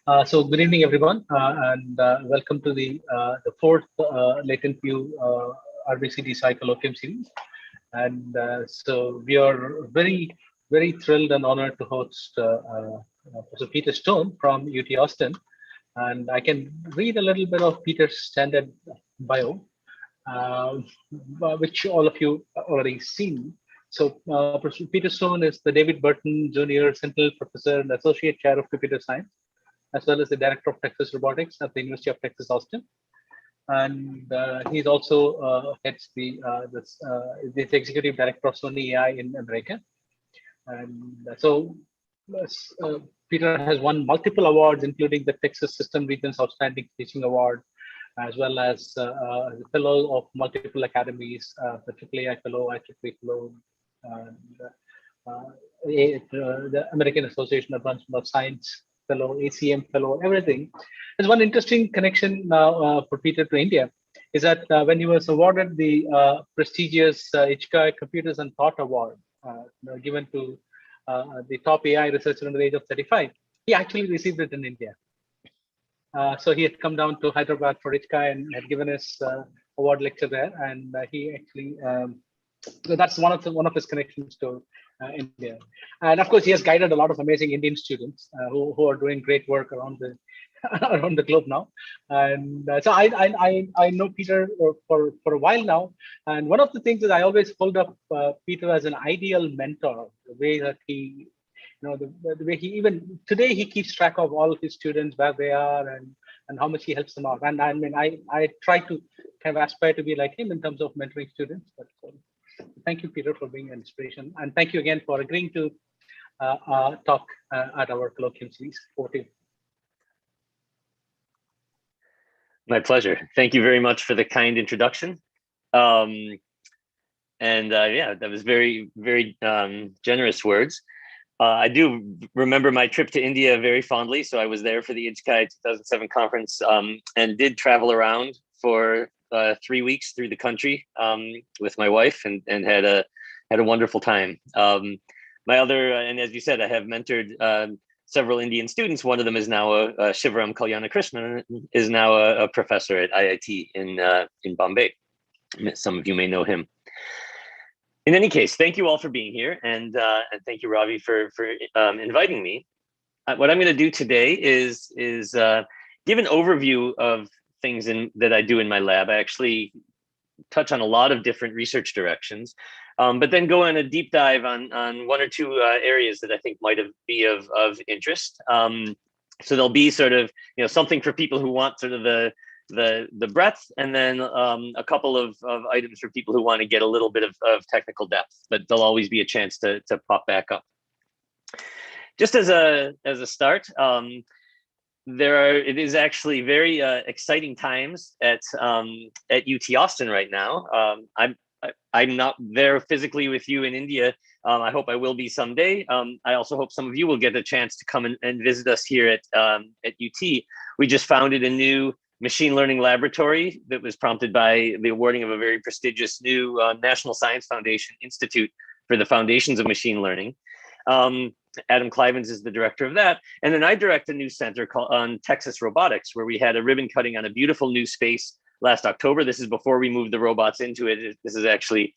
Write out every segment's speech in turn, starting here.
So good evening, everyone, and welcome to the fourth LatentView RBCDSAI Colloquium series. And so we are very thrilled and honored to host Professor Peter Stone from UT Austin. And I can read a little bit of Peter's standard bio, which all of you already seen. So Professor Peter Stone is the David Bruton Junior Centennial Professor and Associate Chair of Computer Science, as well as the Director of Texas Robotics at the University of Texas, Austin. And he's also heads the Executive Director of Sony AI in America. And so Peter has won multiple awards, including the Texas System Region's Outstanding Teaching Award, as well as the Fellow of multiple academies, the AAA Fellow, IEEE Fellow, the American Association of Advancement of Science Fellow, ACM Fellow, everything. There's one interesting connection now for Peter to India, is that when he was awarded the prestigious Exte Computers and Thought Award, given to the top AI researcher under the age of 35, he actually received it in India. So he had come down to Hyderabad for Exte and had given his award lecture there, and he actually so that's one of his connections to India. And of course, he has guided a lot of amazing Indian students who are doing great work around the around the globe now. And so I know Peter for a while now. And one of the things that I always hold up Peter as an ideal mentor, the way that he, the way he, even today, he keeps track of all of his students, where they are and how much he helps them out. And I mean, I try to kind of aspire to be like him in terms of mentoring students. But thank you, Peter, for being an inspiration. And thank you again for agreeing to talk at our colloquium series. Over to you. My pleasure. Thank you very much for the kind introduction. Yeah, that was very generous words. I do remember my trip to India very fondly. So I was there for the Exte 2007 conference and did travel around for 3 weeks through the country with my wife and had a wonderful time. My other, and as you said, I have mentored several Indian students. One of them is now Shivaram Kalyanakrishnan, is now a professor at IIT in Bombay. Some of you may know him. In any case, thank you all for being here, and thank you, Ravi, for inviting me. What I'm going to do today is give an overview of things that I do in my lab. I actually touch on a lot of different research directions, but then go on a deep dive on one or two areas that I think might be of interest. So there'll be sort of something for people who want sort of the breadth, and then a couple of items for people who want to get a little bit of technical depth. But there'll always be a chance to pop back up. Just as a start. It is actually very exciting times at UT Austin right now. I'm not there physically with you in India. I hope I will be someday. I also hope some of you will get a chance to come and visit us here at UT. We just founded a new machine learning laboratory that was prompted by the awarding of a very prestigious new National Science Foundation Institute for the Foundations of Machine Learning. Adam Clivens is the director of that. And then I direct a new center on Texas Robotics, where we had a ribbon cutting on a beautiful new space last October. This is before we moved the robots into it. This is actually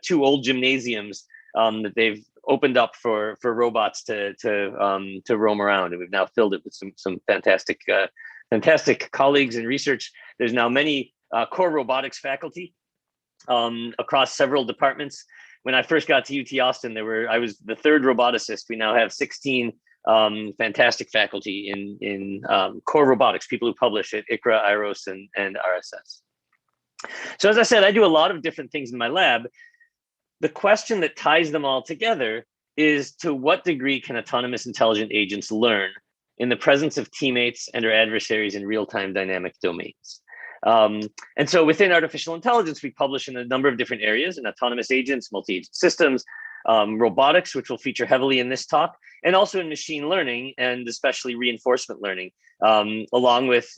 2 old gymnasiums that they've opened up for robots to roam around. And we've now filled it with some fantastic colleagues in research. There's now many core robotics faculty across several departments. When I first got to UT Austin, I was the 3rd roboticist. We now have 16 fantastic faculty in core robotics, people who publish at ICRA, IROS, and RSS. So as I said, I do a lot of different things in my lab. The question that ties them all together is, to what degree can autonomous intelligent agents learn in the presence of teammates and or adversaries in real-time dynamic domains? And so within artificial intelligence, we publish in a number of different areas: in autonomous agents, multi-agent systems, robotics, which will feature heavily in this talk, and also in machine learning, and especially reinforcement learning. Along with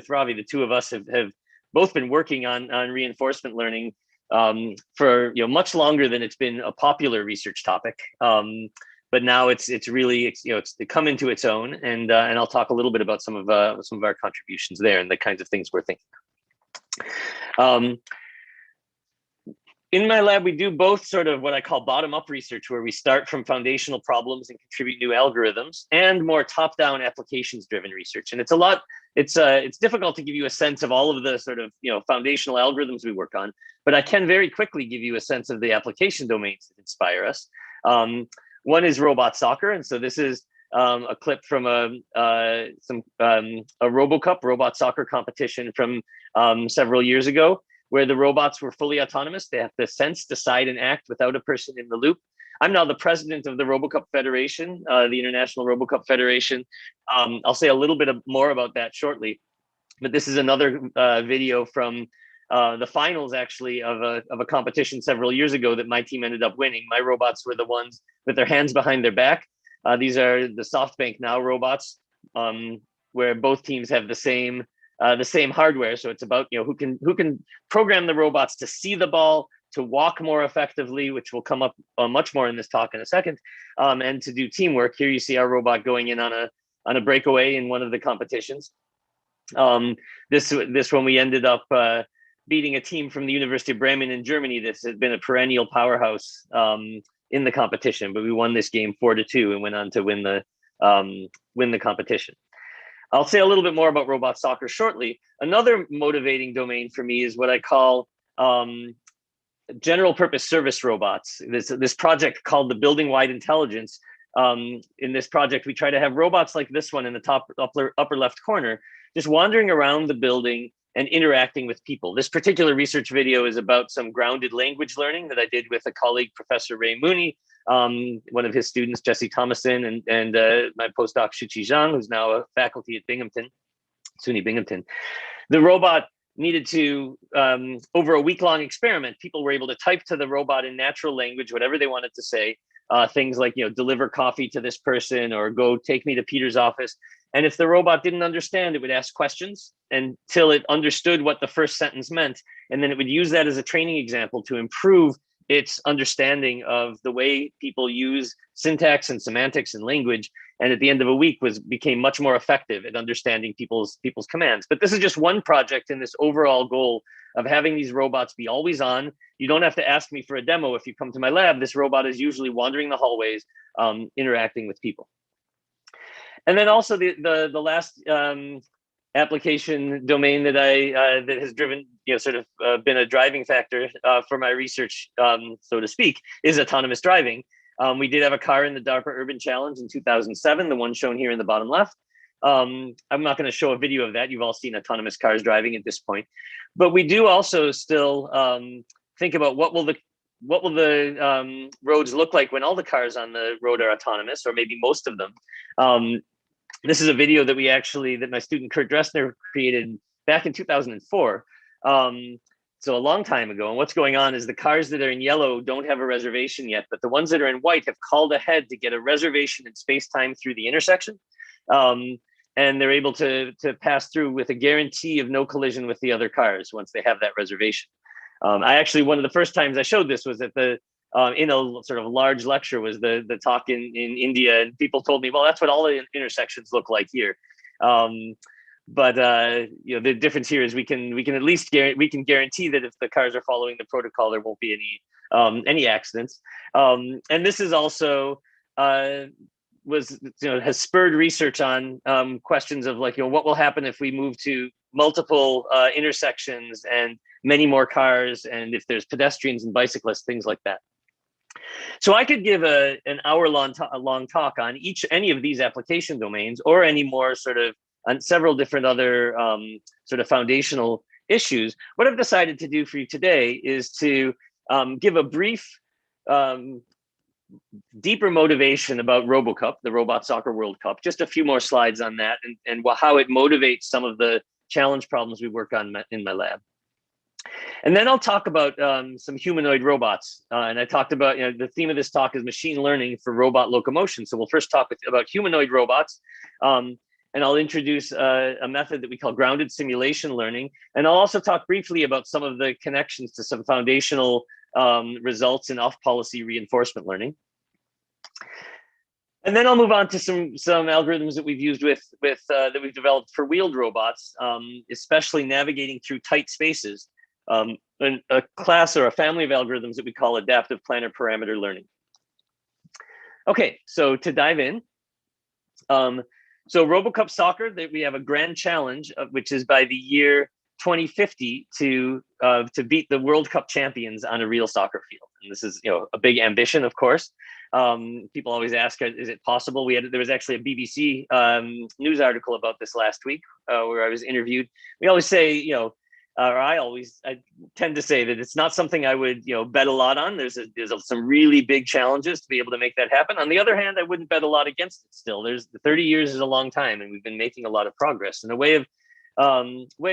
Ravi, the two of us have both been working on reinforcement learning for much longer than it's been a popular research topic. but now it's really it's come into its own, and I'll talk a little bit about some of our contributions there and the kinds of things we're thinking. In my lab, we do both sort of what I call bottom-up research, where we start from foundational problems and contribute new algorithms, and more top-down applications-driven research. And it's difficult to give you a sense of all of the sort of foundational algorithms we work on, but I can very quickly give you a sense of the application domains that inspire us. One is robot soccer, and so this is a clip from a RoboCup robot soccer competition from several years ago, where the robots were fully autonomous. They have to sense, decide, and act without a person in the loop. I'm now the president of the RoboCup Federation, the International RoboCup Federation. I'll say a little bit more about that shortly, but this is another video from the finals, actually, of a competition several years ago that my team ended up winning. My robots were the ones with their hands behind their back. These are the SoftBank Now robots, where both teams have the same hardware. So it's about who can program the robots to see the ball, to walk more effectively, which will come up much more in this talk in a second, and to do teamwork. Here you see our robot going in on a breakaway in one of the competitions. This one we ended up beating a team from the University of Bremen in Germany. This has been a perennial powerhouse in the competition, but we won this game 4-2 and went on to win the competition. I'll say a little bit more about robot soccer shortly. Another motivating domain for me is what I call general purpose service robots. This project called the Building Wide Intelligence. In this project, we try to have robots like this one in the top upper left corner, just wandering around the building and interacting with people. This particular research video is about some grounded language learning that I did with a colleague, Professor Ray Mooney, one of his students, Jesse Thomason, and my postdoc, Shuqi Zhang, who's now a faculty at Binghamton, SUNY Binghamton. The robot needed to, over a week-long experiment, people were able to type to the robot in natural language, whatever they wanted to say, things like, deliver coffee to this person, or go take me to Peter's office. And if the robot didn't understand, it would ask questions until it understood what the first sentence meant. And then it would use that as a training example to improve its understanding of the way people use syntax and semantics and language. And at the end of a week became much more effective at understanding people's commands. But this is just one project in this overall goal of having these robots be always on. You don't have to ask me for a demo. If you come to my lab, this robot is usually wandering the hallways, interacting with people. And then also the last application domain that that has driven, sort of been a driving factor for my research, so to speak, is autonomous driving. We did have a car in the DARPA Urban Challenge in 2007, the one shown here in the bottom left. I'm not going to show a video of that. You've all seen autonomous cars driving at this point, but we do also still think about what will the roads look like when all the cars on the road are autonomous, or maybe most of them. This is a video that my student Kurt Dressner created back in 2004. So a long time ago. And what's going on is the cars that are in yellow don't have a reservation yet, but the ones that are in white have called ahead to get a reservation in space-time through the intersection. And they're able to pass through with a guarantee of no collision with the other cars once they have that reservation. One of the first times I showed this was at in a sort of large lecture, was the talk in India, and people told me, well, that's what all the intersections look like here. But the difference here is we can at least guarantee that if the cars are following the protocol, there won't be any accidents. And this is also has spurred research on questions of like, what will happen if we move to multiple intersections and many more cars, and if there's pedestrians and bicyclists, things like that. So I could give an hour-long talk on any of these application domains, or any more sort of on several different other sort of foundational issues. What I've decided to do for you today is to give a brief, deeper motivation about RoboCup, the Robot Soccer World Cup, just a few more slides on that, and how it motivates some of the challenge problems we work on in my lab. And then I'll talk about some humanoid robots. And I talked about, the theme of this talk is machine learning for robot locomotion. So we'll first talk about humanoid robots. And I'll introduce a method that we call grounded simulation learning. And I'll also talk briefly about some of the connections to some foundational results in off-policy reinforcement learning. And then I'll move on to some algorithms that we've used with that we've developed for wheeled robots, especially navigating through tight spaces. And a class or a family of algorithms that we call Adaptive Planner ParameterLearning. Okay, so to dive in, so RoboCup Soccer, that we have a grand challenge, which is by the year 2050 to beat the World Cup champions on a real soccer field. And this is, a big ambition, of course. People always ask, is it possible? There was actually a BBC news article about this last week where I was interviewed. We always say, I tend to say that it's not something I would, bet a lot on. There's some really big challenges to be able to make that happen. On the other hand, I wouldn't bet a lot against it still. 30 years is a long time, and we've been making a lot of progress. And a way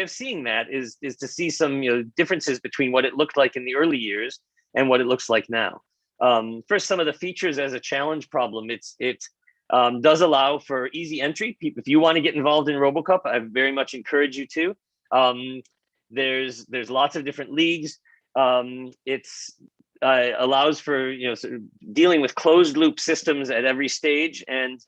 of seeing that is to see some differences between what it looked like in the early years and what it looks like now. First, some of the features as a challenge problem. It does allow for easy entry. If you want to get involved in RoboCup, I very much encourage you to. There's lots of different leagues. It's allows for sort of dealing with closed loop systems at every stage, and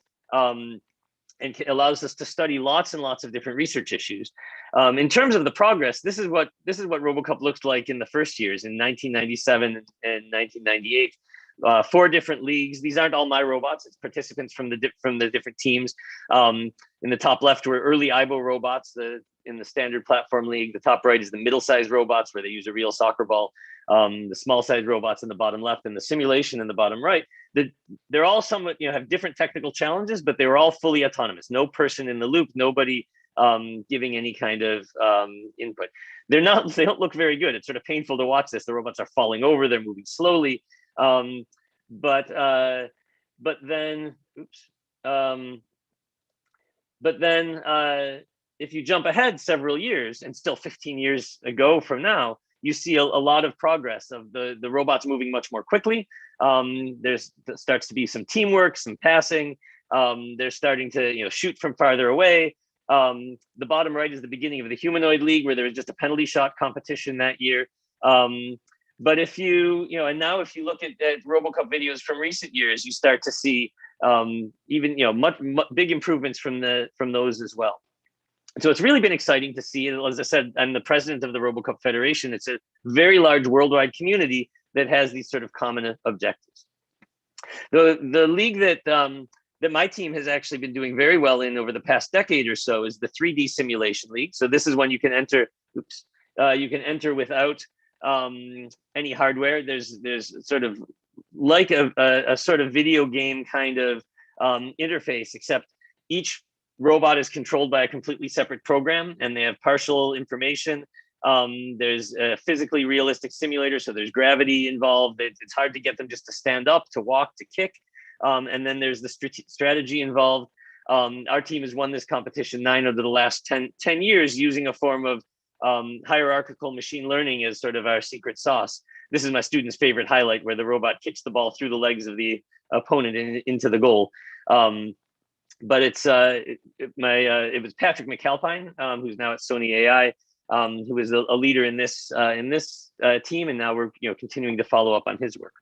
allows us to study lots and lots of different research issues. In terms of the progress, this is what RoboCup looked like in the first years in 1997 and 1998. 4 different leagues. These aren't all my robots. It's participants from the different teams. In the top left were early IBO robots. In the standard platform league, the top right is the middle-sized robots where they use a real soccer ball. The small-sized robots in the bottom left, and the simulation in the bottom right. They're all somewhat, have different technical challenges, but they were all fully autonomous. No person in the loop. Nobody giving any kind of input. They don't look very good. It's sort of painful to watch this. The robots are falling over. They're moving slowly. But then if you jump ahead several years, and still 15 years ago from now, you see a lot of progress of the robots moving much more quickly. There starts to be some teamwork, some passing. They're starting to shoot from farther away. The bottom right is the beginning of the humanoid league, where there was just a penalty shot competition that year. But if you if you look at RoboCup videos from recent years, you start to see even much big improvements from those as well. So it's really been exciting to see. As I said, I'm the president of the RoboCup Federation. It's a very large worldwide community that has these sort of common objectives. The league that my team has actually been doing very well in over the past decade or so is the 3D Simulation League. So this is when you can enter. You can enter without any hardware. There's sort of like a sort of video game kind of interface, except each robot is controlled by a completely separate program, and they have partial information. There's a physically realistic simulator, so there's gravity involved. It's hard to get them just to stand up, to walk, to kick. And then there's the strategy involved. Our team has won this competition 9 of the last 10 years using a form of hierarchical machine learning as sort of our secret sauce. This is my student's favorite highlight, where the robot kicks the ball through the legs of the opponent into the goal. But it was Patrick McAlpine, who's now at Sony AI, who is a leader in this team, and now we're continuing to follow up on his work.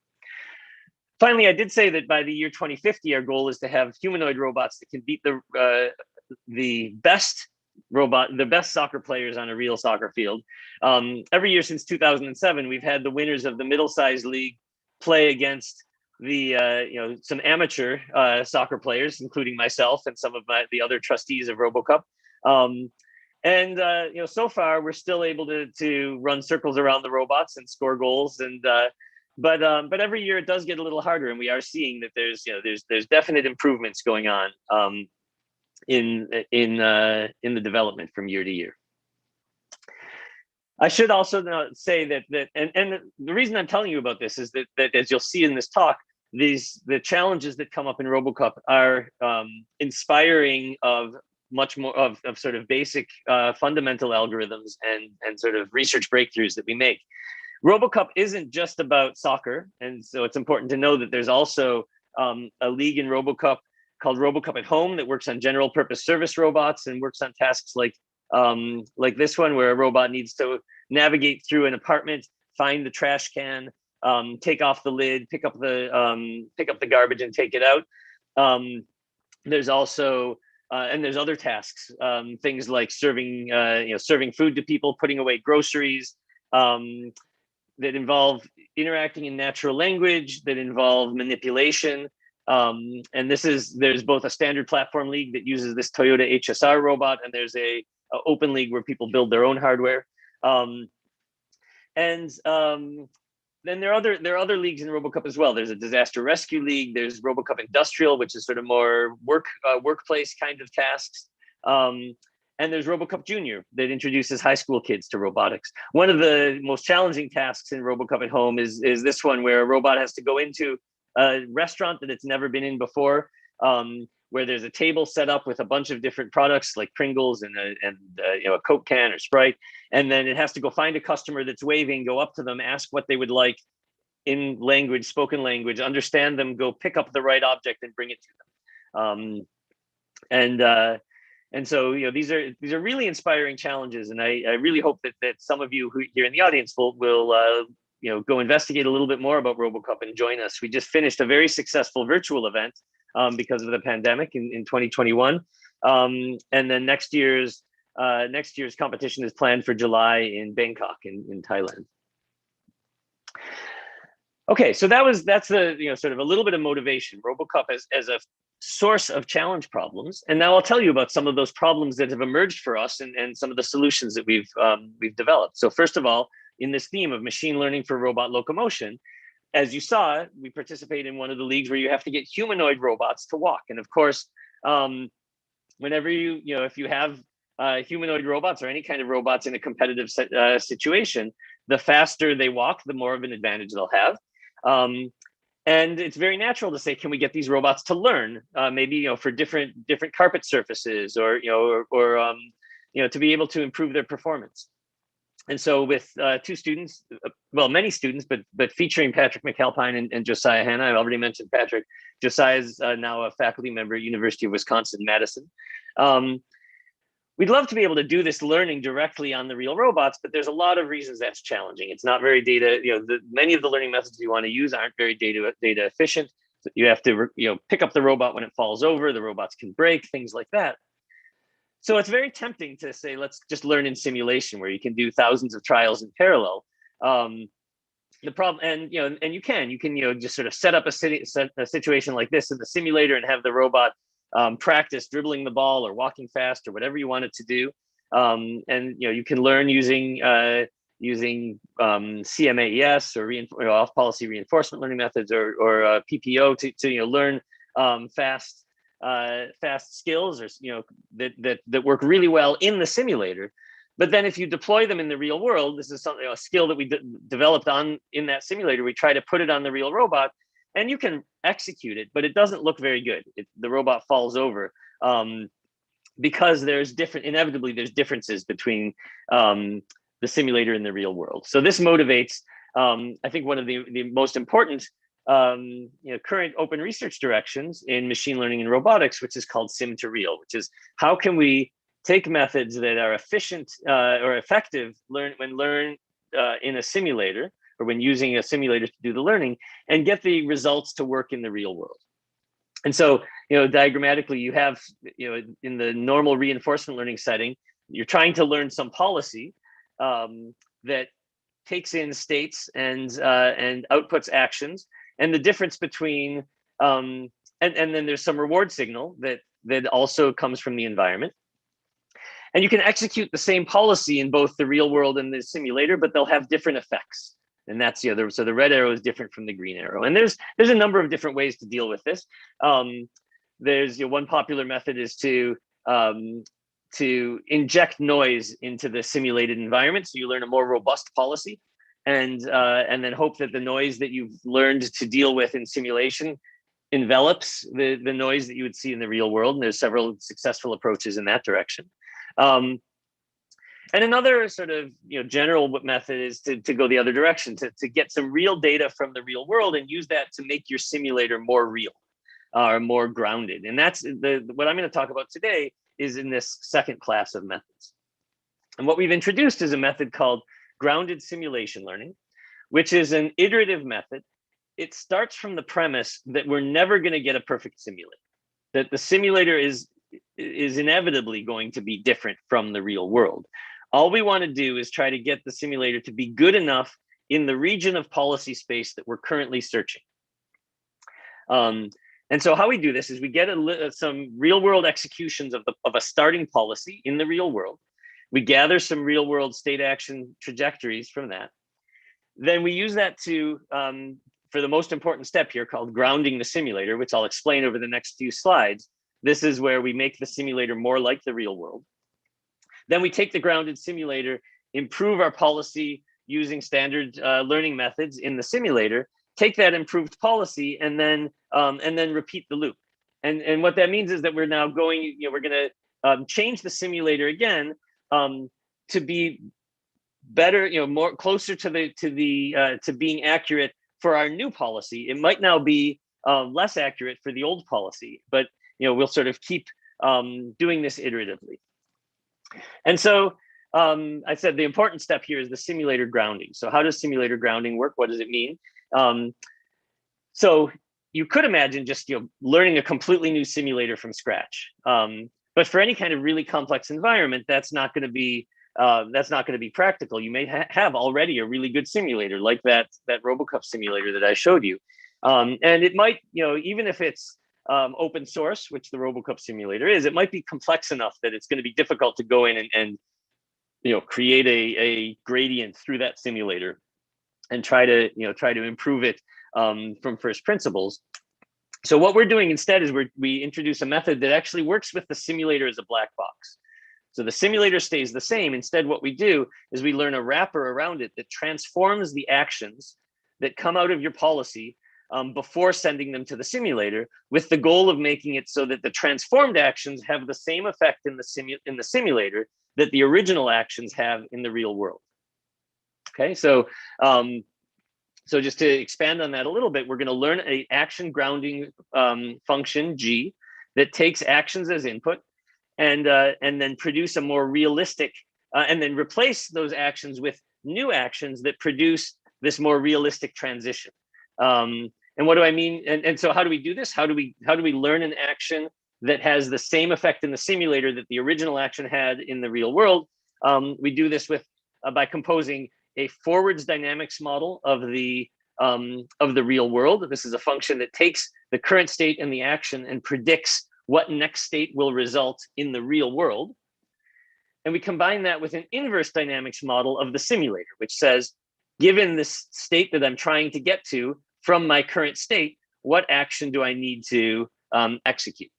Finally, I did say that by the year 2050, our goal is to have humanoid robots that can beat the best soccer players on a real soccer field. Every year since 2007, we've had the winners of the middle-sized league play against the some amateur soccer players, including myself and some of the other trustees of RoboCup. So far we're still able to run circles around the robots and score goals, and but every year it does get a little harder, and we are seeing that there's definite improvements going on in the development from year to year. I should also say that the reason I'm telling you about this is that as you'll see in this talk, the challenges that come up in RoboCup are inspiring of much more of sort of basic fundamental algorithms and sort of research breakthroughs that we make. RoboCup isn't just about soccer, and so it's important to know that there's also a league in RoboCup called RoboCup at Home that works on general purpose service robots and works on tasks like this one, where a robot needs to navigate through an apartment, find the trash can, take off the lid, pick up the garbage and take it out. There's also and there's other tasks, things like serving serving food to people, putting away groceries, that involve interacting in natural language, that involve manipulation. And there's both a standard platform league that uses this Toyota HSR robot, and there's a open league where people build their own hardware. Then there are other leagues in RoboCup as well. There's a disaster rescue league. There's RoboCup Industrial, which is sort of more workplace kind of tasks. And there's RoboCup Junior that introduces high school kids to robotics. One of the most challenging tasks in RoboCup at Home is this one, where a robot has to go into a restaurant that it's never been in before, where there's a table set up with a bunch of different products like Pringles and a Coke can or Sprite, and then it has to go find a customer that's waving, go up to them, ask what they would like in language, spoken language, understand them, go pick up the right object and bring it to them. And so, these are really inspiring challenges, and I really hope that some of you who here in the audience will go investigate a little bit more about RoboCup and join us. We just finished a very successful virtual event because of the pandemic in 2021, and then next year's competition is planned for July in Bangkok in Thailand. Okay, so that's the sort of a little bit of motivation. RoboCup as a source of challenge problems, and now I'll tell you about some of those problems that have emerged for us and some of the solutions that we've developed. So first of all, in this theme of machine learning for robot locomotion, as you saw, we participate in one of the leagues where you have to get humanoid robots to walk. And of course, whenever if you have humanoid robots or any kind of robots in a competitive situation, the faster they walk, the more of an advantage they'll have. And it's very natural to say, can we get these robots to learn, maybe for different carpet surfaces, or to be able to improve their performance. And so with two students, well, many students, but featuring Patrick McAlpine and Josiah Hanna. I've already mentioned Patrick. Josiah is now a faculty member at University of Wisconsin-Madison. We'd love to be able to do this learning directly on the real robots, but there's a lot of reasons that's challenging. It's not very data, many of the learning methods you want to use aren't very data efficient. So you have to, pick up the robot when it falls over, the robots can break, things like that. So it's very tempting to say, let's just learn in simulation, where you can do thousands of trials in parallel. The problem, and you can just sort of set up a situation like this in the simulator and have the robot practice dribbling the ball or walking fast or whatever you want it to do. And you can learn using CMAES or off-policy reinforcement learning methods or PPO to learn fast skills, or that work really well in the simulator. But then if you deploy them in the real world, this is something, a skill that we developed in that simulator. We try to put it on the real robot, and you can execute it, but it doesn't look very good. The robot falls over because inevitably there's differences between the simulator and the real world. So this motivates, I think, one of the most important current open research directions in machine learning and robotics, which is called sim to real, which is how can we take methods that are efficient or effective when learned in a simulator, or when using a simulator to do the learning, and get the results to work in the real world. And so, diagrammatically, you have, in the normal reinforcement learning setting, you're trying to learn some policy that takes in states and outputs actions, and the difference between, and then there's some reward signal that also comes from the environment. And you can execute the same policy in both the real world and the simulator, but they'll have different effects. And that's so the red arrow is different from the green arrow. And there's a number of different ways to deal with this. There's one popular method is to inject noise into the simulated environment, so you learn a more robust policy, and then hope that the noise that you've learned to deal with in simulation envelops the noise that you would see in the real world. And there's several successful approaches in that direction. And another sort of general method is to go the other direction, to get some real data from the real world and use that to make your simulator more real or more grounded. And that's what I'm going to talk about today is in this second class of methods. And what we've introduced is a method called grounded simulation learning, which is an iterative method it starts from the premise that we're never going to get a perfect simulator, that the simulator is inevitably going to be different from the real world. All we want to do is try to get the simulator to be good enough in the region of policy space that we're currently searching. And so how we do this is we get some real world executions of a starting policy in the real world. We gather some real world state action trajectories from that. Then we use that to, for the most important step here called grounding the simulator, which I'll explain over the next few slides. This is where we make the simulator more like the real world. Then we take the grounded simulator, improve our policy using standard learning methods in the simulator, take that improved policy, and then repeat the loop. And what that means is that we're now going, we're going to change the simulator again to be better, more closer to being accurate for our new policy. It might now be less accurate for the old policy, but we'll sort of keep doing this iteratively. And so I said the important step here is the simulator grounding. So how does simulator grounding work? What does it mean? So you could imagine just learning a completely new simulator from scratch. But for any kind of really complex environment, that's not going to be practical. You may have already a really good simulator like that RoboCup simulator that I showed you, and it might even if it's open source, which the RoboCup simulator is, it might be complex enough that it's going to be difficult to go in and create a gradient through that simulator and try to improve it from first principles. So what we're doing instead is we introduce a method that actually works with the simulator as a black box. So the simulator stays the same. Instead, what we do is we learn a wrapper around it that transforms the actions that come out of your policy before sending them to the simulator, with the goal of making it so that the transformed actions have the same effect in the simulator that the original actions have in the real world. Okay, so just to expand on that a little bit, we're going to learn an action grounding function G that takes actions as input and then produce a more realistic and then replace those actions with new actions that produce this more realistic transition. And what do I mean? And so how do we do this? How do we learn an action that has the same effect in the simulator that the original action had in the real world? We do this by composing a forwards dynamics model of the real world. This is a function that takes the current state and the action and predicts what next state will result in the real world. And we combine that with an inverse dynamics model of the simulator, which says, given this state that I'm trying to get to from my current state, what action do I need to execute?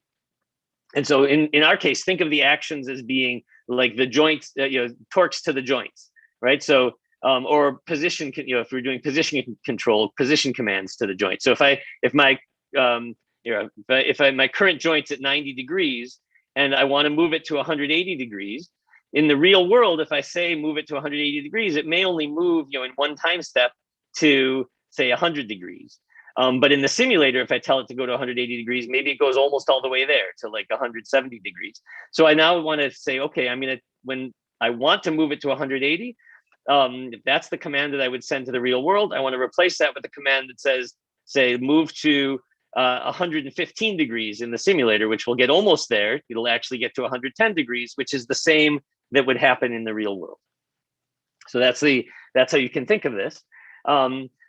And so in our case, think of the actions as being like the joints, torques to the joints, right? So, or position, if we're doing position control, position commands to the joint. So if my current joint's at 90 degrees and I want to move it to 180 degrees, in the real world, if I say move it to 180 degrees, it may only move, in one time step to say 100 degrees. But in the simulator, if I tell it to go to 180 degrees, maybe it goes almost all the way there to like 170 degrees. So I now want to say, okay, when I want to move it to 180, if that's the command that I would send to the real world, I want to replace that with a command that says, say, move to 115 degrees in the simulator, which will get almost there. It'll actually get to 110 degrees, which is the same that would happen in the real world. So that's how you can think of this.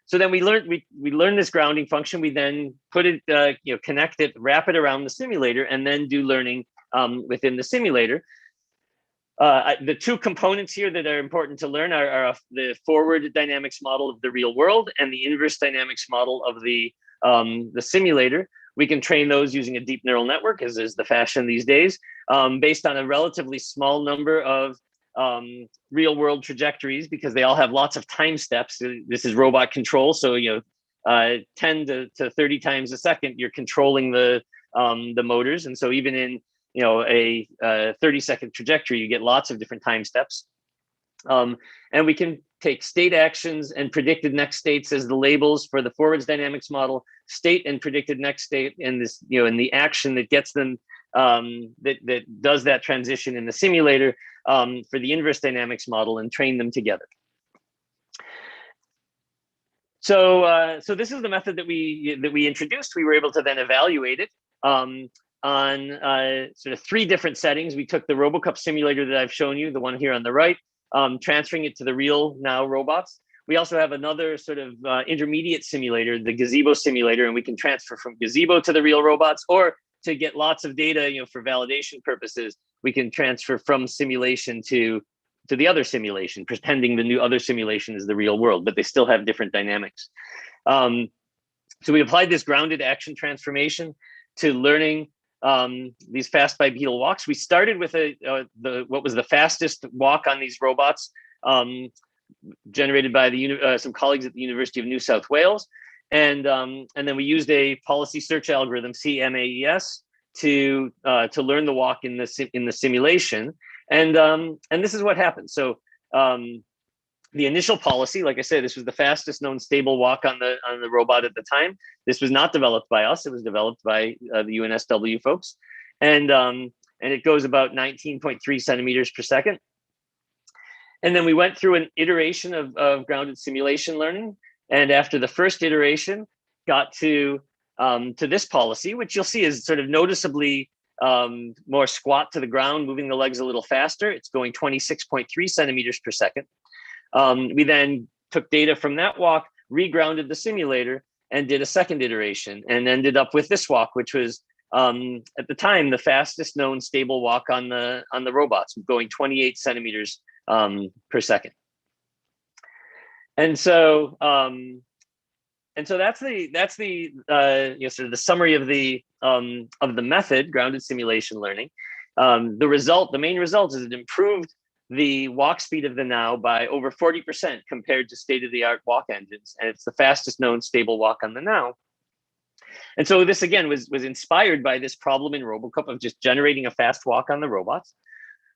So then we learn this grounding function. We then put it, connect it, wrap it around the simulator, and then do learning within the simulator. The two components here that are important to learn are the forward dynamics model of the real world and the inverse dynamics model of the simulator. We can train those using a deep neural network, as is the fashion these days, based on a relatively small number of real world trajectories, because they all have lots of time steps. This is robot control, so 10 to 30 times a second you're controlling the motors, and so even in a 30-second trajectory, you get lots of different time steps. And we can take state actions and predicted next states as the labels for the forwards dynamics model, state and predicted next state, and this and the action that gets them that does that transition in the simulator for the inverse dynamics model, and train them together. So this is the method that we introduced. We were able to then evaluate it on sort of 3 different settings. We took the RoboCup simulator that I've shown you, the one here on the right, transferring it to the real now robots. We also have another sort of intermediate simulator, the gazebo simulator, and we can transfer from gazebo to the real robots, or to get lots of data, for validation purposes, we can transfer from simulation to the other simulation, pretending the new other simulation is the real world, but they still have different dynamics. So we applied this grounded action transformation to learning these fast bipedal walks. We started with what was the fastest walk on these robots, generated by some colleagues at the University of New South Wales, and then we used a policy search algorithm, CMAES, to learn the walk in the simulation, and this is what happened. So the initial policy, like I said, this was the fastest known stable walk on the robot at the time. This was not developed by us; it was developed by the UNSW folks, and it goes about 19.3 centimeters per second. And then we went through an iteration of grounded simulation learning, and after the first iteration, got to this policy, which you'll see is sort of noticeably more squat to the ground, moving the legs a little faster. It's going 26.3 centimeters per second. We then took data from that walk, regrounded the simulator, and did a second iteration, and ended up with this walk, which was at the time the fastest known stable walk on the robots, going 28 centimeters per second. And so that's the sort of the summary of the method, grounded simulation learning. The main result is it improved the walk speed of the now by over 40% compared to state-of-the-art walk engines, and it's the fastest known stable walk on the now. And so this again was inspired by this problem in RoboCup of just generating a fast walk on the robots.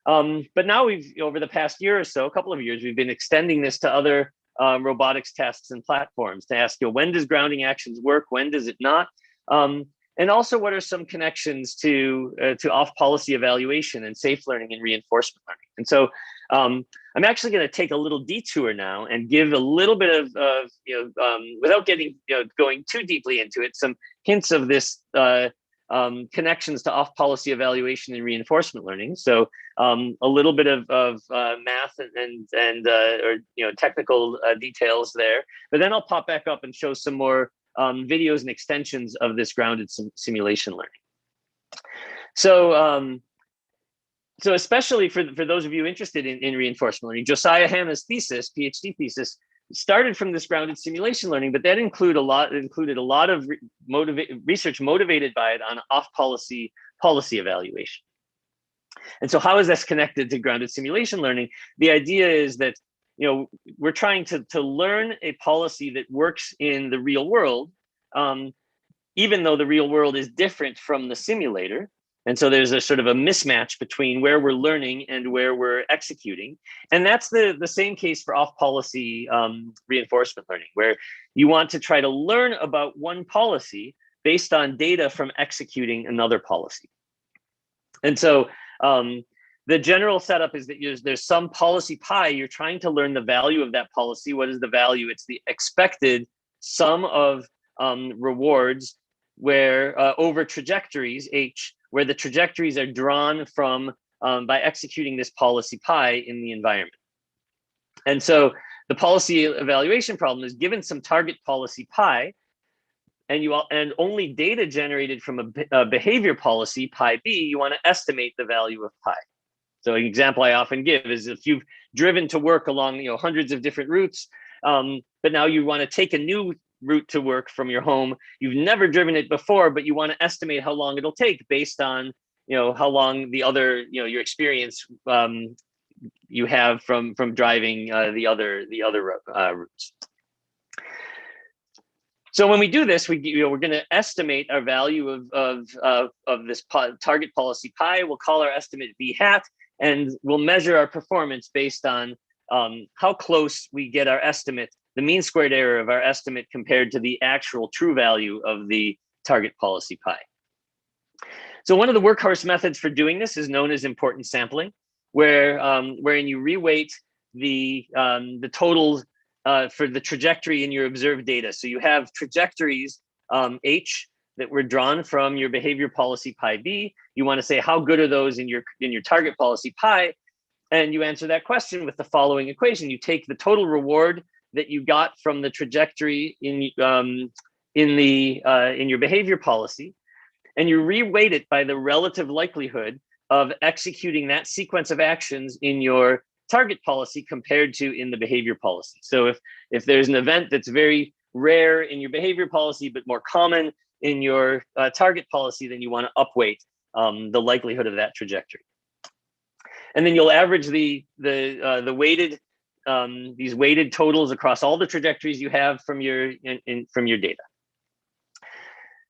But now over the past year or so, a couple of years, we've been extending this to other robotics tests and platforms to ask, when does grounding actions work? When does it not? And also, what are some connections to off-policy evaluation and safe learning and reinforcement learning? And so I'm actually going to take a little detour now and give a little bit of without getting going too deeply into it, some hints of this connections to off-policy evaluation and reinforcement learning. So a little bit of math and technical details there, but then I'll pop back up and show some more videos and extensions of this grounded simulation learning. So especially for those of you interested in reinforcement learning, Josiah Hanna's thesis, PhD thesis, started from this grounded simulation learning, but that included a lot of research motivated by it on off-policy evaluation. And so how is this connected to grounded simulation learning? The idea is that we're trying to learn a policy that works in the real world, even though the real world is different from the simulator. And so there's a sort of a mismatch between where we're learning and where we're executing. And that's the same case for off-policy reinforcement learning, where you want to try to learn about one policy based on data from executing another policy. And so the general setup is that there's some policy pi, you're trying to learn the value of that policy. What is the value? It's the expected sum of rewards where over trajectories, H, where the trajectories are drawn from by executing this policy pi in the environment. And so the policy evaluation problem is given some target policy pi, and only data generated from a behavior policy pi b, you want to estimate the value of pi. So an example I often give is if you've driven to work along hundreds of different routes, but now you want to take a new route to work from your home. You've never driven it before, but you want to estimate how long it'll take based on how long the other your experience you have from driving the other routes. So when we do this, we're going to estimate our value of this target policy pi. We'll call our estimate b hat, and we'll measure our performance based on how close we get our estimate, the mean squared error of our estimate compared to the actual true value of the target policy pi. So one of the workhorse methods for doing this is known as importance sampling, wherein you reweight the total for the trajectory in your observed data. So you have trajectories H that were drawn from your behavior policy pi B. You want to say how good are those in your target policy pi, and you answer that question with the following equation. You take the total reward that you got from the trajectory in your behavior policy, and you reweight it by the relative likelihood of executing that sequence of actions in your target policy compared to in the behavior policy. So if there's an event that's very rare in your behavior policy but more common in your target policy, then you want to upweight the likelihood of that trajectory. And then you'll average the weighted these weighted totals across all the trajectories you have from your data.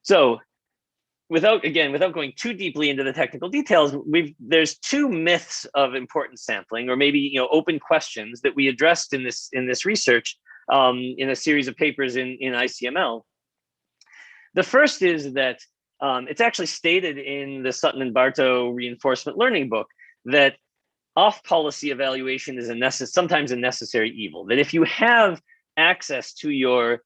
So without going too deeply into the technical details, there's two myths of importance sampling, or maybe open questions that we addressed in this research in a series of papers in ICML. The first is that it's actually stated in the Sutton and Bartow reinforcement learning book that off-policy evaluation is sometimes a necessary evil. That if you have access to your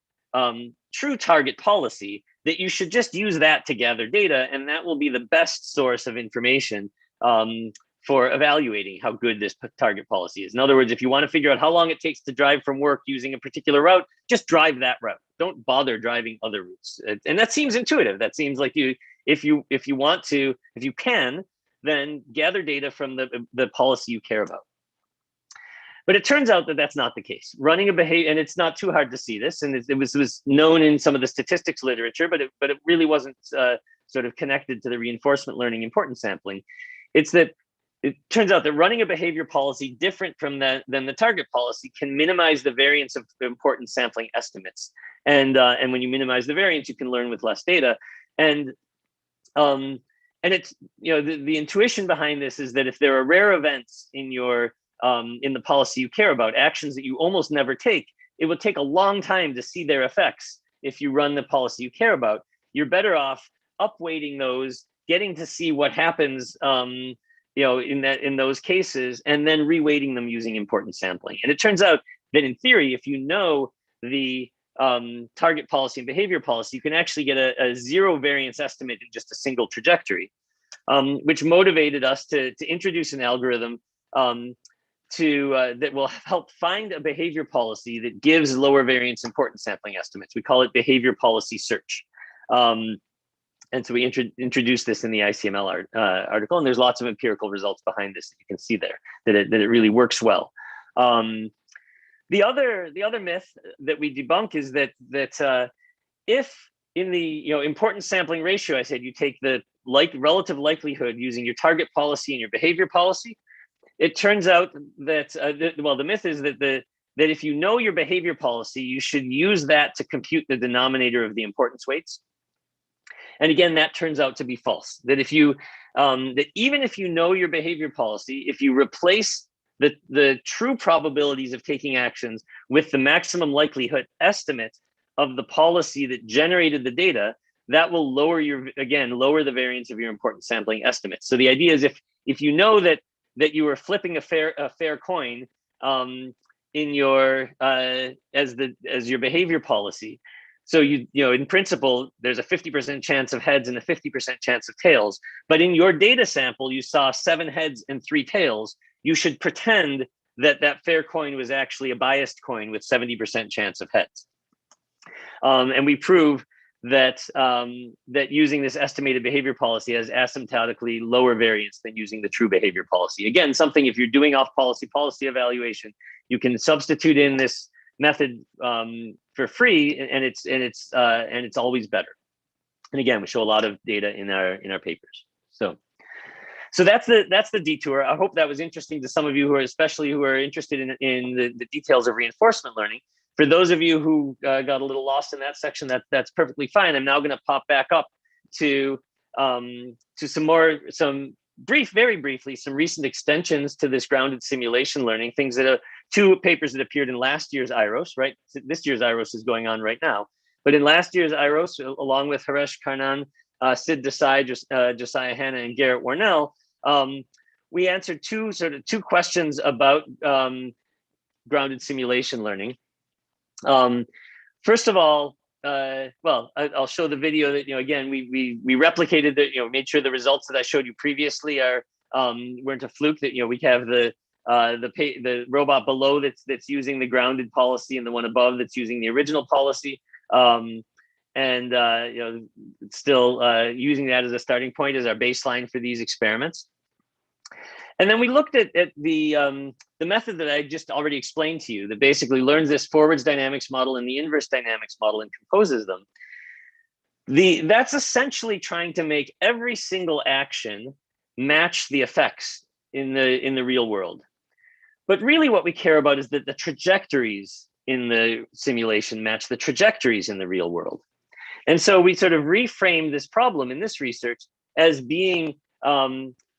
true target policy, that you should just use that to gather data, and that will be the best source of information for evaluating how good this target policy is. In other words, if you want to figure out how long it takes to drive from work using a particular route, just drive that route. Don't bother driving other routes. And that seems intuitive. That seems like if you can, then gather data from the policy you care about. But it turns out that that's not the case. Running a behavior, and it's not too hard to see this, and it was known in some of the statistics literature, but it really wasn't sort of connected to the reinforcement learning importance sampling. It turns out that running a behavior policy different from than the target policy can minimize the variance of importance sampling estimates. And when you minimize the variance, you can learn with less data. And it's the intuition behind this is that if there are rare events in your in the policy you care about, actions that you almost never take, it will take a long time to see their effects. If you run the policy you care about, you're better off upweighting those, getting to see what happens in those cases, and then reweighting them using importance sampling. And it turns out that in theory, if you know the target policy and behavior policy, you can actually get a zero variance estimate in just a single trajectory, which motivated us to introduce an algorithm that will help find a behavior policy that gives lower variance importance sampling estimates. We call it behavior policy search. And so we introduced this in the ICML article, and there's lots of empirical results behind this that you can see there, that it really works well. The other myth that we debunk is that if in the importance sampling ratio, I said you take the relative likelihood using your target policy and your behavior policy, it turns out that the myth is that if you know your behavior policy, you should use that to compute the denominator of the importance weights. And again, that turns out to be false. That that even if you know your behavior policy, if you replace the true probabilities of taking actions with the maximum likelihood estimate of the policy that generated the data, that will lower the variance of your importance sampling estimates. So the idea is if you know that you are flipping a fair coin in your as your behavior policy. So in principle, there's a 50% chance of heads and a 50% chance of tails. But in your data sample, you saw 7 heads and 3 tails. You should pretend that fair coin was actually a biased coin with 70% chance of heads. And we prove that using this estimated behavior policy has asymptotically lower variance than using the true behavior policy. Again, something if you're doing off-policy evaluation, you can substitute in this method for free, and it's always better. And again, we show a lot of data in our papers. So that's the detour. I hope that was interesting to some of you who are interested in the details of reinforcement learning. For those of you who got a little lost in that section, that's perfectly fine. I'm now going to pop back up to very briefly, some recent extensions to this grounded simulation learning, things that are 2 papers that appeared in last year's IROS, right? This year's IROS is going on right now. But in last year's IROS, along with Haresh Karnan, Sid Desai, Josiah Hanna, and Garrett Warnell, we answered two questions about grounded simulation learning. First of all, well, I'll show the video that, again, we replicated the, made sure the results that I showed you previously are weren't a fluke. That we have the robot below that's using the grounded policy, and the one above that's using the original policy, and still using that as a starting point as our baseline for these experiments. And then we looked at the method that I just already explained to you, that basically learns this forwards dynamics model and the inverse dynamics model and composes them. That's essentially trying to make every single action match the effects in the real world. But really what we care about is that the trajectories in the simulation match the trajectories in the real world. And so we sort of reframed this problem in this research as being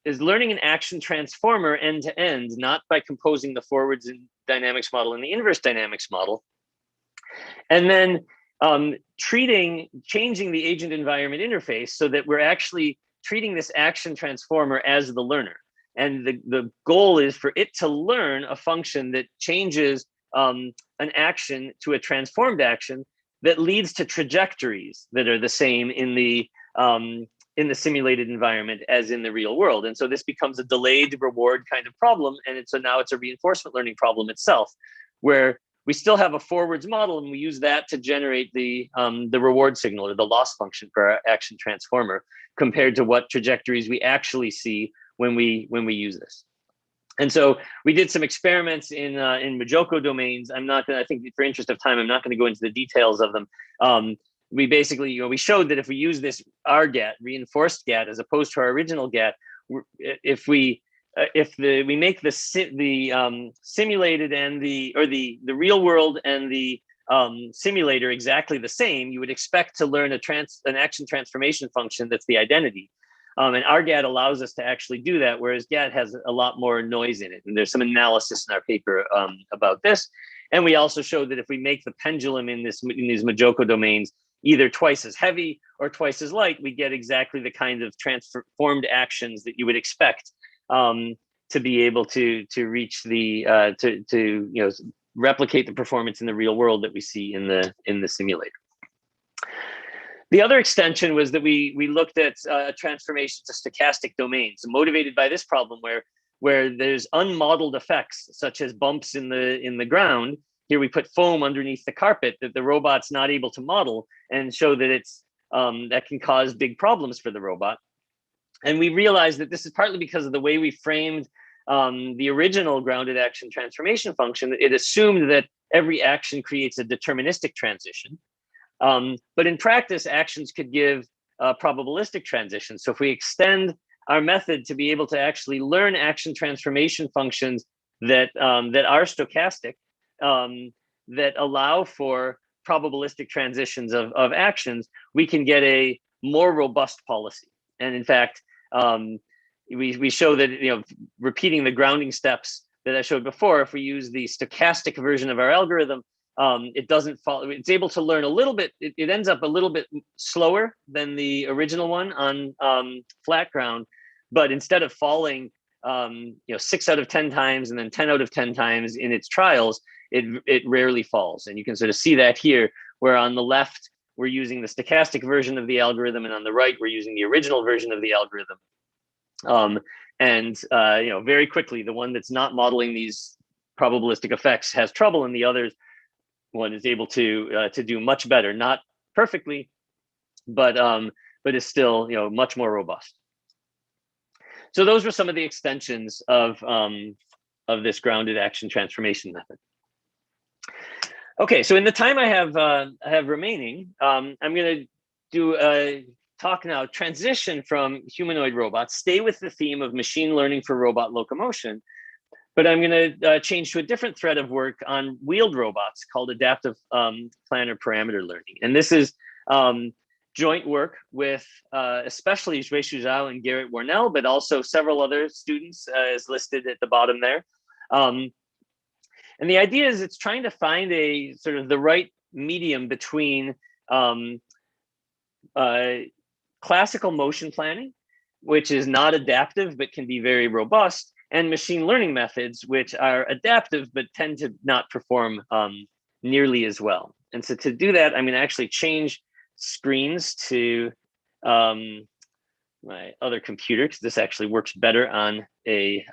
is learning an action transformer end to end, not by composing the forwards dynamics model and the inverse dynamics model. And then changing the agent environment interface so that we're actually treating this action transformer as the learner. And the goal is for it to learn a function that changes an action to a transformed action that leads to trajectories that are the same in the simulated environment as in the real world. And so this becomes a delayed reward kind of problem. And so now it's a reinforcement learning problem itself, where we still have a forwards model and we use that to generate the reward signal or the loss function for our action transformer, compared to what trajectories we actually see when we use this. And so we did some experiments in Majoko domains. I'm not going to, I think for interest of time, I'm not going to go into the details of them. We basically, we showed that if we use this RGAT, reinforced GAT, as opposed to our original GAT, if we make the simulated and the real world and the simulator exactly the same, you would expect to learn an action transformation function that's the identity. And RGAT allows us to actually do that, whereas GAT has a lot more noise in it. And there's some analysis in our paper about this. And we also showed that if we make the pendulum in these Majoko domains either twice as heavy or twice as light, we get exactly the kind of transformed actions that you would expect to be able to reach the replicate the performance in the real world that we see in the simulator. The other extension was that we looked at transformation to stochastic domains, motivated by this problem where there's unmodeled effects such as bumps in the ground. Here we put foam underneath the carpet that the robot's not able to model, and show that it's that can cause big problems for the robot. And we realized that this is partly because of the way we framed the original grounded action transformation function. It assumed that every action creates a deterministic transition. But in practice, actions could give probabilistic transitions. So if we extend our method to be able to actually learn action transformation functions that are stochastic, that allow for probabilistic transitions of actions, we can get a more robust policy. And in fact, we show that repeating the grounding steps that I showed before, if we use the stochastic version of our algorithm, it doesn't fall. It's able to learn a little bit. It ends up a little bit slower than the original one on flat ground, but instead of falling 6 out of 10 times and then 10 out of 10 times in its trials, it rarely falls. And you can sort of see that here, where on the left we're using the stochastic version of the algorithm, and on the right we're using the original version of the algorithm. Very quickly, the one that's not modeling these probabilistic effects has trouble, and the others one is able to do much better, not perfectly, but is still much more robust. So those were some of the extensions of this grounded action transformation method. Okay, so in the time I have remaining, I'm going to do a talk now, transition from humanoid robots, stay with the theme of machine learning for robot locomotion, but I'm going to change to a different thread of work on wheeled robots called Adaptive Planner ParameterLearning. And this is joint work with especially Zhuishu Zhao and Garrett Warnell, but also several other students as listed at the bottom there. And the idea is it's trying to find a sort of the right medium between classical motion planning, which is not adaptive but can be very robust, and machine learning methods, which are adaptive but tend to not perform nearly as well. And so to do that, I'm going to actually change screens to my other computer, because this actually works better on a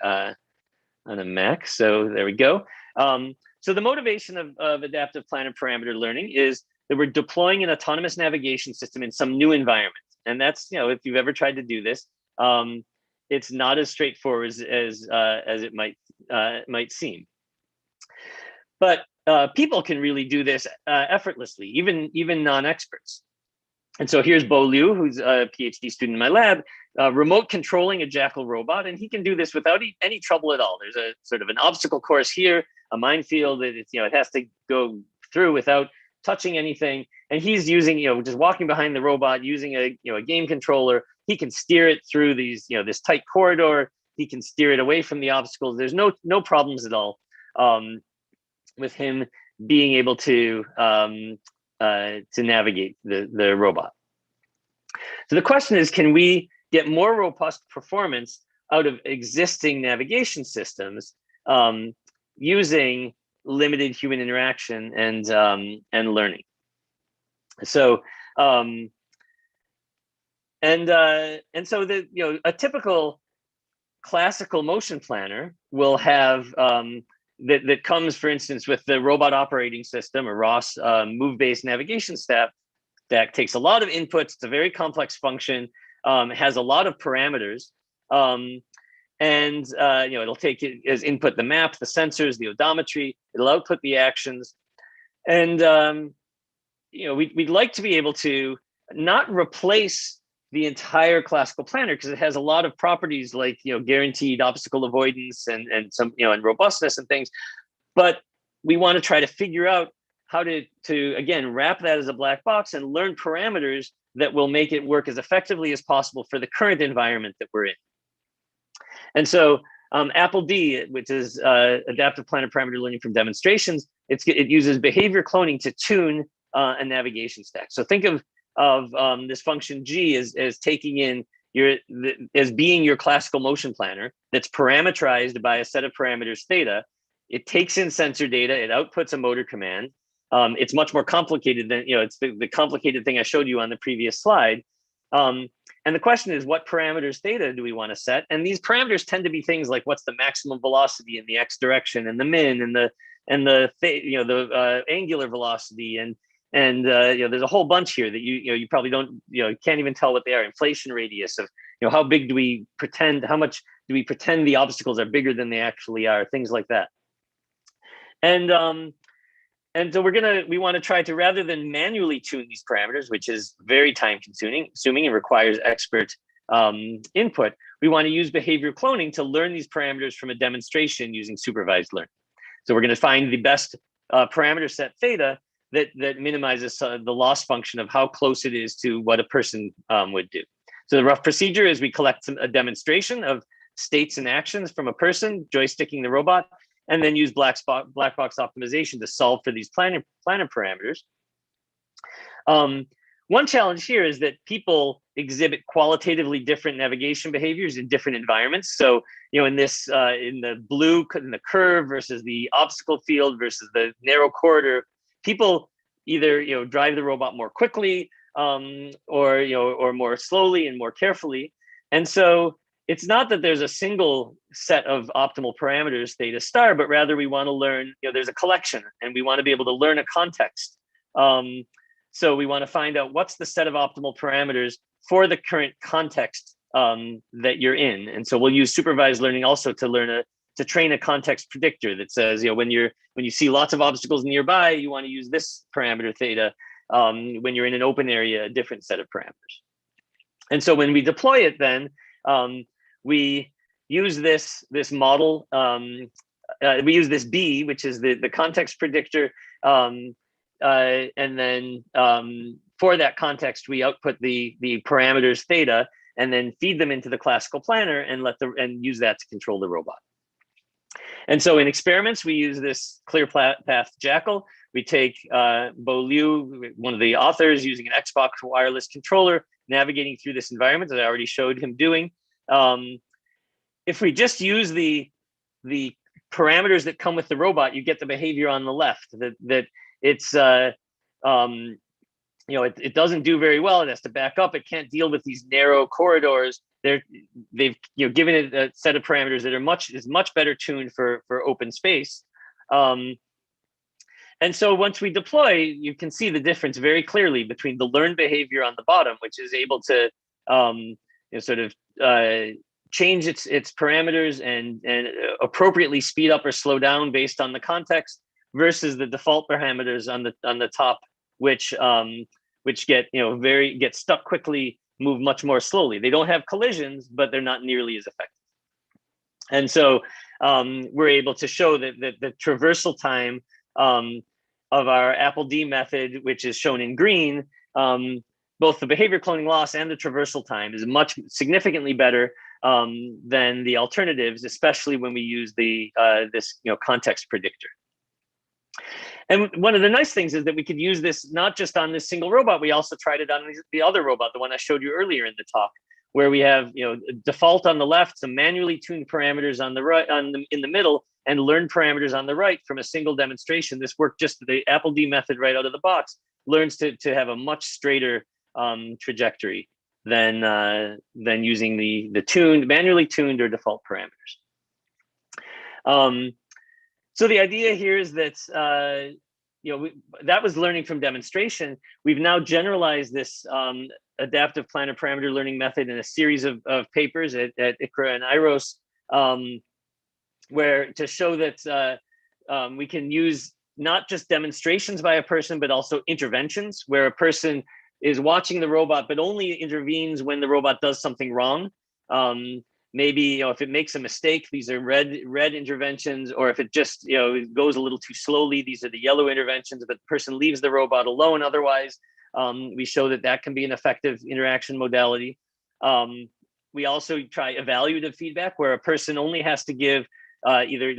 Mac. So there we go. So the motivation of Adaptive Planner Parameter Learning is that we're deploying an autonomous navigation system in some new environment. And that's, if you've ever tried to do this, it's not as straightforward as it might seem. But people can really do this effortlessly, even non-experts. And so here's Bo Liu, who's a PhD student in my lab, remote controlling a jackal robot, and he can do this without any trouble at all. There's a sort of an obstacle course here, a minefield that it has to go through without touching anything. And he's using, just walking behind the robot, using a game controller. He can steer it through these, this tight corridor. He can steer it away from the obstacles. There's no problems at all with him being able to navigate the robot. So the question is, can we get more robust performance out of existing navigation systems using limited human interaction and learning? So so a typical classical motion planner will have that comes, for instance, with the robot operating system, or ROS, move-based navigation stack, that takes a lot of inputs. It's a very complex function, has a lot of parameters, and it'll take it as input the map, the sensors, the odometry. It'll output the actions, and we'd like to be able to not replace the entire classical planner, because it has a lot of properties like guaranteed obstacle avoidance and some and robustness and things, but we want to try to figure out how to again wrap that as a black box and learn parameters that will make it work as effectively as possible for the current environment that we're in. And so APPL, which is Adaptive Planner Parameter Learning from Demonstrations, it uses behavior cloning to tune a navigation stack. So think of this function G as taking in as being your classical motion planner that's parameterized by a set of parameters theta. It takes in sensor data, it outputs a motor command. It's much more complicated than, it's the complicated thing I showed you on the previous slide. And the question is, what parameters theta do we want to set? And these parameters tend to be things like, what's the maximum velocity in the x direction, and the min, and the angular velocity, and there's a whole bunch here that you probably don't, can't even tell what they are. Inflation radius of, how big do we pretend, how much do we pretend the obstacles are bigger than they actually are, things like that. And so we want to try to, rather than manually tune these parameters, which is very time consuming and requires expert input, we want to use behavior cloning to learn these parameters from a demonstration using supervised learning. So we're going to find the best parameter set theta that minimizes the loss function of how close it is to what a person would do. So the rough procedure is we collect a demonstration of states and actions from a person joysticking the robot, and then use black box optimization to solve for these planner parameters. One challenge here is that people exhibit qualitatively different navigation behaviors in different environments. So, in this, in the blue, in the curve versus the obstacle field versus the narrow corridor, people either drive the robot more quickly or more slowly and more carefully. And so it's not that there's a single set of optimal parameters theta star, but rather we want to learn, there's a collection, and we want to be able to learn a context. So we want to find out what's the set of optimal parameters for the current context that you're in. And so we'll use supervised learning also to train a context predictor that says, when you see lots of obstacles nearby, you want to use this parameter theta. When you're in an open area, a different set of parameters. And so when we deploy it, then we use this model. We use this B, which is the context predictor, and then for that context, we output the parameters theta, and then feed them into the classical planner and use that to control the robot. And so in experiments, we use this clear path jackal. We take Bo Liu, one of the authors, using an Xbox wireless controller, navigating through this environment that I already showed him doing. If we just use the parameters that come with the robot, you get the behavior on the left that it's it doesn't do very well. It has to back up. It can't deal with these narrow corridors. They've given it a set of parameters that is much better tuned for open space. And so once we deploy, you can see the difference very clearly between the learned behavior on the bottom, which is able to change its parameters and appropriately speed up or slow down based on the context, versus the default parameters on the top, which get stuck quickly, move much more slowly. They don't have collisions, but they're not nearly as effective. And so we're able to show that the traversal time of our APPL-D method, which is shown in green, both the behavior cloning loss and the traversal time is significantly better than the alternatives, especially when we use this context predictor. And one of the nice things is that we could use this not just on this single robot. We also tried it on the other robot, the one I showed you earlier in the talk, where we have default on the left, some manually tuned parameters on the right, in the middle, and learned parameters on the right from a single demonstration. This worked just the APPL-D method right out of the box, learns to have a much straighter trajectory than using the manually tuned or default parameters. So the idea here is that that was learning from demonstration. We've now generalized this adaptive planner parameter learning method in a series of papers at ICRA and IROS, where to show that we can use not just demonstrations by a person, but also interventions, where a person is watching the robot, but only intervenes when the robot does something wrong. Maybe if it makes a mistake, these are red interventions, or if it just it goes a little too slowly, these are the yellow interventions. But the person leaves the robot alone. Otherwise, we show that can be an effective interaction modality. We also try evaluative feedback, where a person only has to give either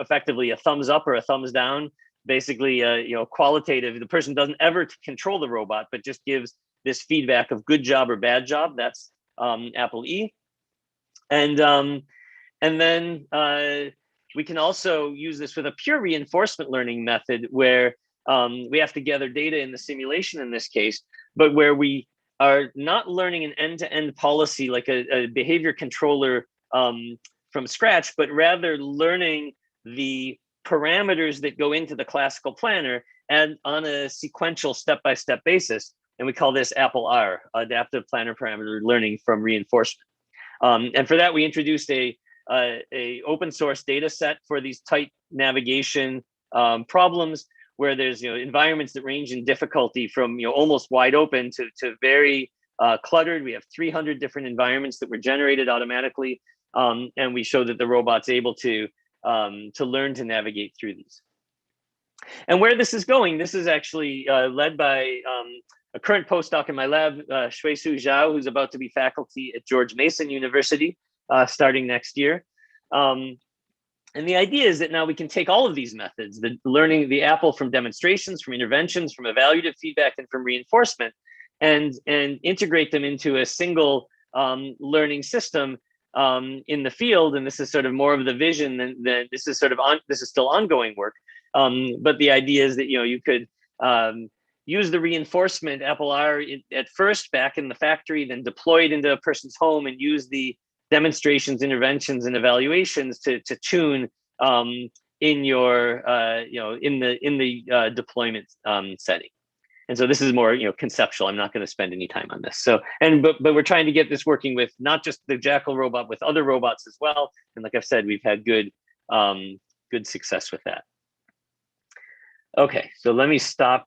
effectively a thumbs up or a thumbs down. Basically, qualitative. The person doesn't ever control the robot, but just gives this feedback of good job or bad job. That's APPL-E. And then we can also use this with a pure reinforcement learning method, where we have to gather data in the simulation in this case, but where we are not learning an end-to-end policy like a behavior controller from scratch, but rather learning the parameters that go into the classical planner and on a sequential step-by-step basis. And we call this APPL-R, Adaptive Planner Parameter Learning from Reinforcement. And for that, we introduced a open source data set for these tight navigation problems, where there's environments that range in difficulty from almost wide open to very cluttered. We have 300 different environments that were generated automatically, and we show that the robot's able to learn to navigate through these. And where this is going, this is actually led by a current postdoc in my lab, Shuisu Zhao, who's about to be faculty at George Mason University starting next year. And the idea is that now we can take all of these methods, the APPL from demonstrations, from interventions, from evaluative feedback, and from reinforcement, and integrate them into a single learning system in the field. And this is sort of more of the vision than this is still ongoing work. But the idea is that you could use the reinforcement APPL-R at first back in the factory, then deploy it into a person's home and use the demonstrations, interventions, and evaluations to tune in your in the deployment setting. And so this is more conceptual. I'm not going to spend any time on this. So but we're trying to get this working with not just the Jackal robot, with other robots as well. And like I've said, we've had good success with that. Okay, so let me stop